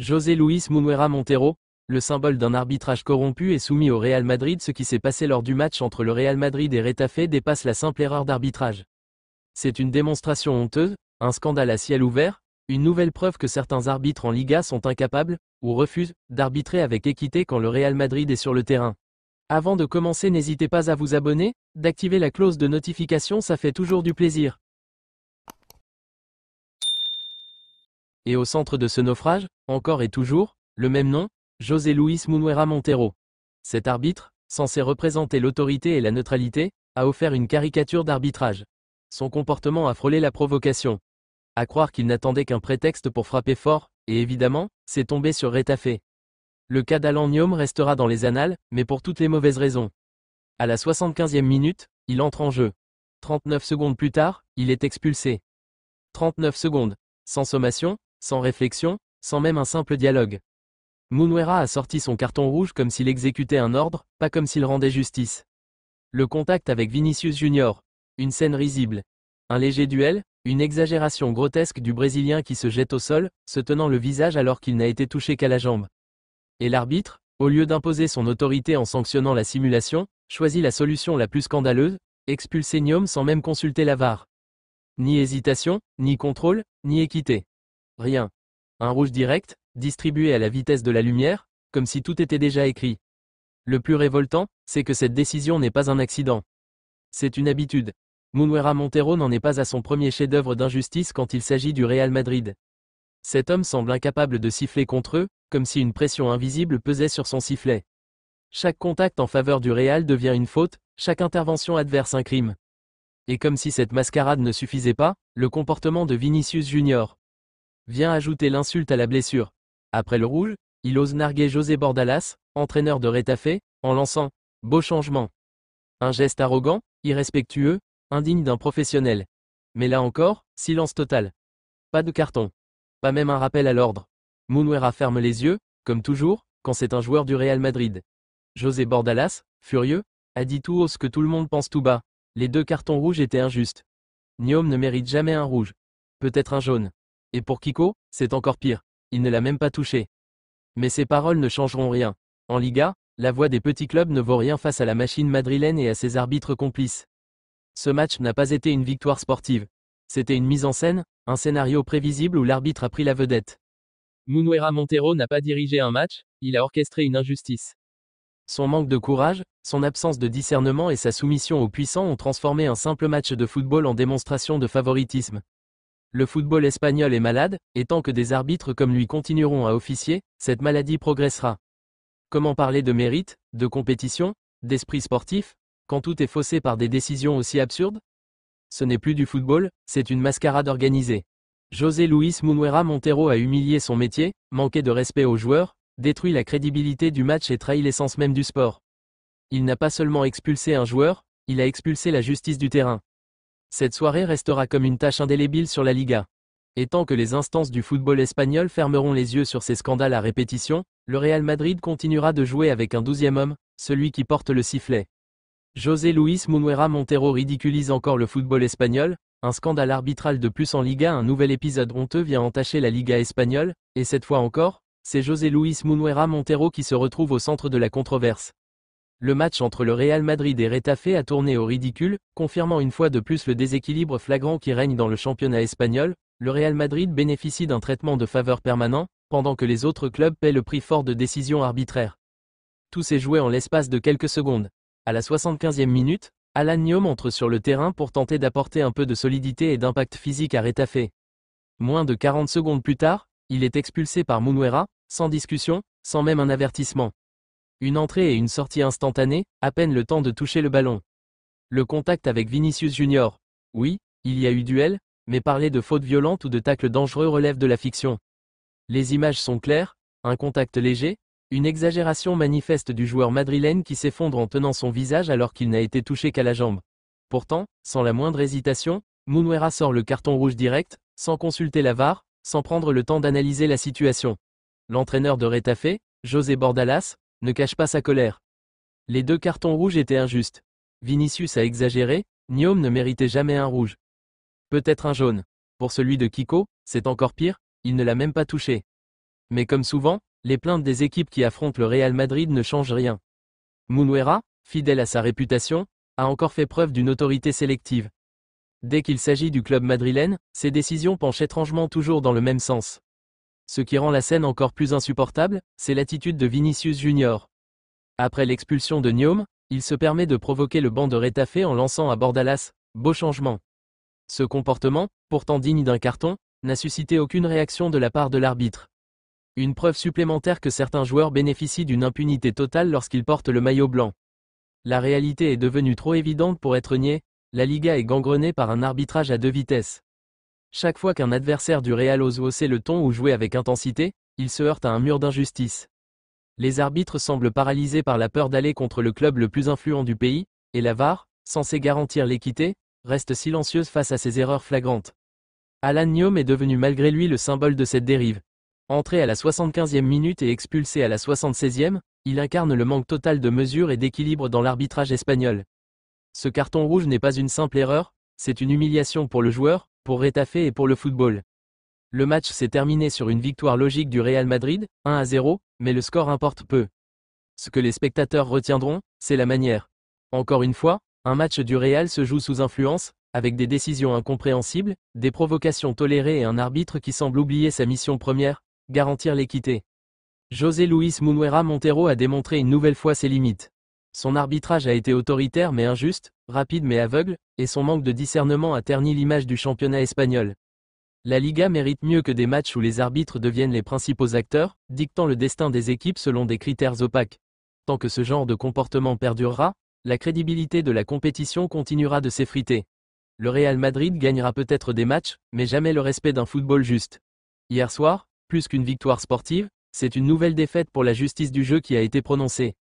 José Luis Munuera Montero, le symbole d'un arbitrage corrompu et soumis au Real Madrid. Ce qui s'est passé lors du match entre le Real Madrid et Retafe dépasse la simple erreur d'arbitrage. C'est une démonstration honteuse, un scandale à ciel ouvert, une nouvelle preuve que certains arbitres en Liga sont incapables, ou refusent, d'arbitrer avec équité quand le Real Madrid est sur le terrain. Avant de commencer, n'hésitez pas à vous abonner, d'activer la cloche de notification, ça fait toujours du plaisir. Et au centre de ce naufrage, encore et toujours, le même nom, José Luis Munuera Montero. Cet arbitre, censé représenter l'autorité et la neutralité, a offert une caricature d'arbitrage. Son comportement a frôlé la provocation. À croire qu'il n'attendait qu'un prétexte pour frapper fort, et évidemment, c'est tombé sur Retafe. Le cas d'Alan Nyom restera dans les annales, mais pour toutes les mauvaises raisons. À la 75e minute, il entre en jeu. 39 secondes plus tard, il est expulsé. 39 secondes, sans sommation, sans réflexion, sans même un simple dialogue. Munuera a sorti son carton rouge comme s'il exécutait un ordre, pas comme s'il rendait justice. Le contact avec Vinicius Junior. Une scène risible. Un léger duel, une exagération grotesque du Brésilien qui se jette au sol, se tenant le visage alors qu'il n'a été touché qu'à la jambe. Et l'arbitre, au lieu d'imposer son autorité en sanctionnant la simulation, choisit la solution la plus scandaleuse, expulser Nyom sans même consulter la VAR. Ni hésitation, ni contrôle, ni équité. Rien. Un rouge direct, distribué à la vitesse de la lumière, comme si tout était déjà écrit. Le plus révoltant, c'est que cette décision n'est pas un accident. C'est une habitude. Munuera Montero n'en est pas à son premier chef-d'œuvre d'injustice quand il s'agit du Real Madrid. Cet homme semble incapable de siffler contre eux, comme si une pression invisible pesait sur son sifflet. Chaque contact en faveur du Real devient une faute, chaque intervention adverse un crime. Et comme si cette mascarade ne suffisait pas, le comportement de Vinicius Junior vient ajouter l'insulte à la blessure. Après le rouge, il ose narguer José Bordalas, entraîneur de Retafe, en lançant « beau changement ». Un geste arrogant, irrespectueux, indigne d'un professionnel. Mais là encore, silence total. Pas de carton. Pas même un rappel à l'ordre. Munuera ferme les yeux, comme toujours, quand c'est un joueur du Real Madrid. José Bordalas, furieux, a dit tout haut ce que tout le monde pense tout bas. Les 2 cartons rouges étaient injustes. Nyom ne mérite jamais un rouge. Peut-être un jaune. Et pour Kiko, c'est encore pire. Il ne l'a même pas touché. Mais ces paroles ne changeront rien. En Liga, la voix des petits clubs ne vaut rien face à la machine madrilène et à ses arbitres complices. Ce match n'a pas été une victoire sportive. C'était une mise en scène, un scénario prévisible où l'arbitre a pris la vedette. Munuera Montero n'a pas dirigé un match, il a orchestré une injustice. Son manque de courage, son absence de discernement et sa soumission aux puissants ont transformé un simple match de football en démonstration de favoritisme. Le football espagnol est malade, et tant que des arbitres comme lui continueront à officier, cette maladie progressera. Comment parler de mérite, de compétition, d'esprit sportif, quand tout est faussé par des décisions aussi absurdes? Ce n'est plus du football, c'est une mascarade organisée. José Luis Munuera Montero a humilié son métier, manqué de respect aux joueurs, détruit la crédibilité du match et trahi l'essence même du sport. Il n'a pas seulement expulsé un joueur, il a expulsé la justice du terrain. Cette soirée restera comme une tache indélébile sur la Liga. Et tant que les instances du football espagnol fermeront les yeux sur ces scandales à répétition, le Real Madrid continuera de jouer avec un 12e homme, celui qui porte le sifflet. José Luis Munuera Montero ridiculise encore le football espagnol, un scandale arbitral de plus en Liga. Un nouvel épisode honteux vient entacher la Liga espagnole, et cette fois encore, c'est José Luis Munuera Montero qui se retrouve au centre de la controverse. Le match entre le Real Madrid et Retafe a tourné au ridicule, confirmant une fois de plus le déséquilibre flagrant qui règne dans le championnat espagnol. Le Real Madrid bénéficie d'un traitement de faveur permanent, pendant que les autres clubs paient le prix fort de décisions arbitraires. Tout s'est joué en l'espace de quelques secondes. À la 75e minute, Alan Nyom entre sur le terrain pour tenter d'apporter un peu de solidité et d'impact physique à Retafe. Moins de 40 secondes plus tard, il est expulsé par Munuera, sans discussion, sans même un avertissement. Une entrée et une sortie instantanée, à peine le temps de toucher le ballon. Le contact avec Vinicius Junior. Oui, il y a eu duel, mais parler de faute violente ou de tacle dangereux relève de la fiction. Les images sont claires, un contact léger, une exagération manifeste du joueur madrilène qui s'effondre en tenant son visage alors qu'il n'a été touché qu'à la jambe. Pourtant, sans la moindre hésitation, Munuera sort le carton rouge direct, sans consulter la VAR, sans prendre le temps d'analyser la situation. L'entraîneur de Retafe, José Bordalas, ne cache pas sa colère. Les 2 cartons rouges étaient injustes. Vinicius a exagéré, Nyom ne méritait jamais un rouge. Peut-être un jaune. Pour celui de Kiko, c'est encore pire, il ne l'a même pas touché. Mais comme souvent, les plaintes des équipes qui affrontent le Real Madrid ne changent rien. Munuera, fidèle à sa réputation, a encore fait preuve d'une autorité sélective. Dès qu'il s'agit du club madrilène, ses décisions penchent étrangement toujours dans le même sens. Ce qui rend la scène encore plus insupportable, c'est l'attitude de Vinicius Junior. Après l'expulsion de Nyom, il se permet de provoquer le banc de Retafe en lançant à Bordalas, beau changement. Ce comportement, pourtant digne d'un carton, n'a suscité aucune réaction de la part de l'arbitre. Une preuve supplémentaire que certains joueurs bénéficient d'une impunité totale lorsqu'ils portent le maillot blanc. La réalité est devenue trop évidente pour être niée, la Liga est gangrenée par un arbitrage à deux vitesses. Chaque fois qu'un adversaire du Real ose hausser le ton ou jouer avec intensité, il se heurte à un mur d'injustice. Les arbitres semblent paralysés par la peur d'aller contre le club le plus influent du pays, et la VAR, censée garantir l'équité, reste silencieuse face à ces erreurs flagrantes. Alan Nyom est devenu malgré lui le symbole de cette dérive. Entré à la 75e minute et expulsé à la 76e, il incarne le manque total de mesure et d'équilibre dans l'arbitrage espagnol. Ce carton rouge n'est pas une simple erreur, c'est une humiliation pour le joueur, pour Retafe et pour le football. Le match s'est terminé sur une victoire logique du Real Madrid, 1-0, mais le score importe peu. Ce que les spectateurs retiendront, c'est la manière. Encore une fois, un match du Real se joue sous influence, avec des décisions incompréhensibles, des provocations tolérées et un arbitre qui semble oublier sa mission première, garantir l'équité. José Luis Munuera Montero a démontré une nouvelle fois ses limites. Son arbitrage a été autoritaire mais injuste, rapide mais aveugle, et son manque de discernement a terni l'image du championnat espagnol. La Liga mérite mieux que des matchs où les arbitres deviennent les principaux acteurs, dictant le destin des équipes selon des critères opaques. Tant que ce genre de comportement perdurera, la crédibilité de la compétition continuera de s'effriter. Le Real Madrid gagnera peut-être des matchs, mais jamais le respect d'un football juste. Hier soir, plus qu'une victoire sportive, c'est une nouvelle défaite pour la justice du jeu qui a été prononcée.